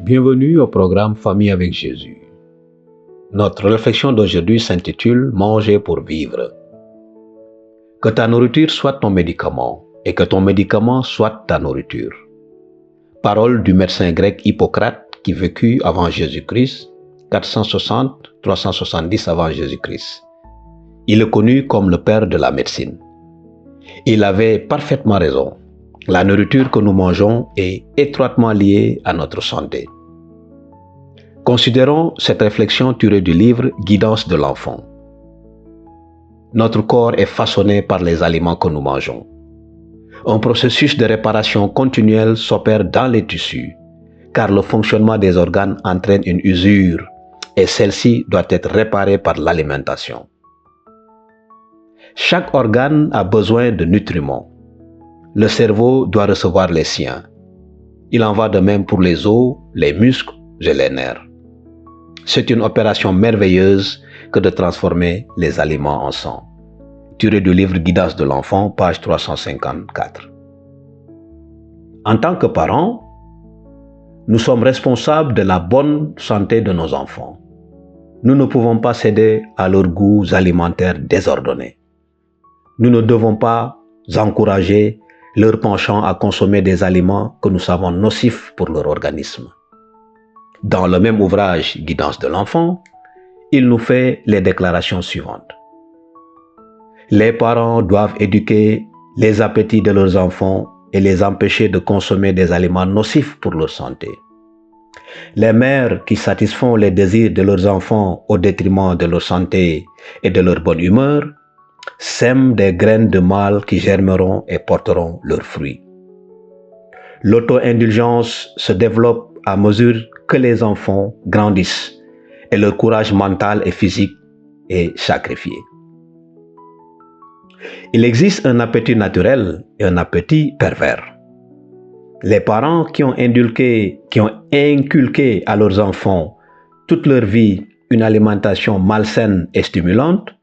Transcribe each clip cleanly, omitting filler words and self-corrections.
Bienvenue au programme Famille avec Jésus. Notre réflexion d'aujourd'hui s'intitule Manger pour vivre. Que ta nourriture soit ton médicament et que ton médicament soit ta nourriture. Parole du médecin grec Hippocrate qui vécut avant Jésus-Christ, 460-370 avant Jésus-Christ. Il est connu comme le père de la médecine. Il avait parfaitement raison. La nourriture que nous mangeons est étroitement liée à notre santé. Considérons cette réflexion tirée du livre Guidance de l'enfant. Notre corps est façonné par les aliments que nous mangeons. Un processus de réparation continuelle s'opère dans les tissus, car le fonctionnement des organes entraîne une usure et celle-ci doit être réparée par l'alimentation. Chaque organe a besoin de nutriments. Le cerveau doit recevoir les siens. Il en va de même pour les os, les muscles et les nerfs. C'est une opération merveilleuse que de transformer les aliments en sang. Tiré du livre Guidance de l'enfant, page 354. En tant que parents, nous sommes responsables de la bonne santé de nos enfants. Nous ne pouvons pas céder à leurs goûts alimentaires désordonnés. Nous ne devons pas encourager leur penchant à consommer des aliments que nous savons nocifs pour leur organisme. Dans le même ouvrage Guidance de l'enfant, il nous fait les déclarations suivantes. Les parents doivent éduquer les appétits de leurs enfants et les empêcher de consommer des aliments nocifs pour leur santé. Les mères qui satisfont les désirs de leurs enfants au détriment de leur santé et de leur bonne humeur sèment des graines de mal qui germeront et porteront leurs fruits. L'auto-indulgence se développe à mesure que les enfants grandissent et leur courage mental et physique est sacrifié. Il existe un appétit naturel et un appétit pervers. Les parents qui ont inculqué à leurs enfants toute leur vie une alimentation malsaine et stimulante,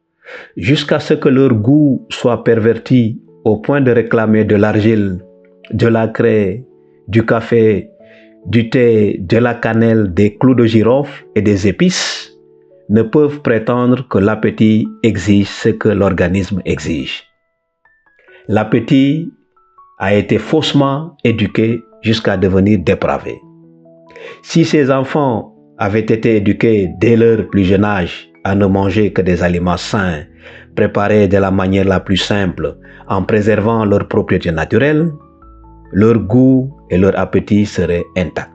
jusqu'à ce que leur goût soit perverti au point de réclamer de l'argile, de la craie, du café, du thé, de la cannelle, des clous de girofle et des épices, ne peuvent prétendre que l'appétit exige ce que l'organisme exige. L'appétit a été faussement éduqué jusqu'à devenir dépravé. Si ces enfants avaient été éduqués dès leur plus jeune âge à ne manger que des aliments sains, préparés de la manière la plus simple, en préservant leur propriété naturelle, leur goût et leur appétit seraient intacts.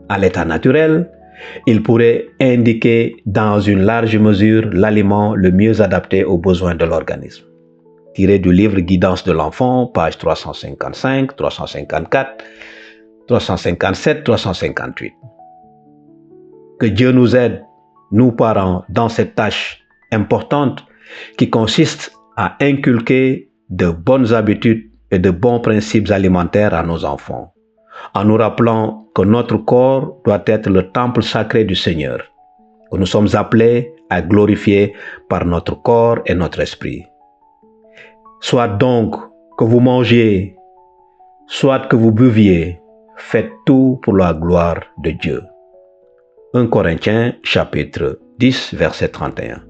À l'état naturel, ils pourraient indiquer dans une large mesure l'aliment le mieux adapté aux besoins de l'organisme. Tiré du livre Guidance de l'enfant, page 355, 354, 357, 358. Que Dieu nous aide, nous parents, dans cette tâche importante qui consiste à inculquer de bonnes habitudes et de bons principes alimentaires à nos enfants, en nous rappelant que notre corps doit être le temple sacré du Seigneur, que nous sommes appelés à glorifier par notre corps et notre esprit. Soit donc que vous mangiez, soit que vous buviez, faites tout pour la gloire de Dieu. 1 Corinthiens chapitre 10 verset 31.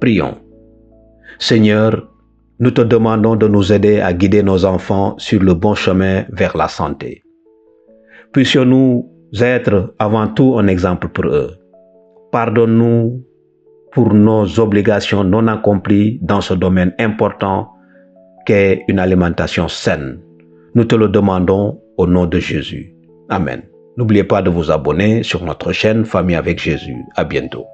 Prions. Seigneur, nous te demandons de nous aider à guider nos enfants sur le bon chemin vers la santé. Puissions-nous être avant tout un exemple pour eux. Pardonne-nous pour nos obligations non accomplies dans ce domaine important qu'est une alimentation saine. Nous te le demandons au nom de Jésus. Amen. N'oubliez pas de vous abonner sur notre chaîne Famille avec Jésus. À bientôt.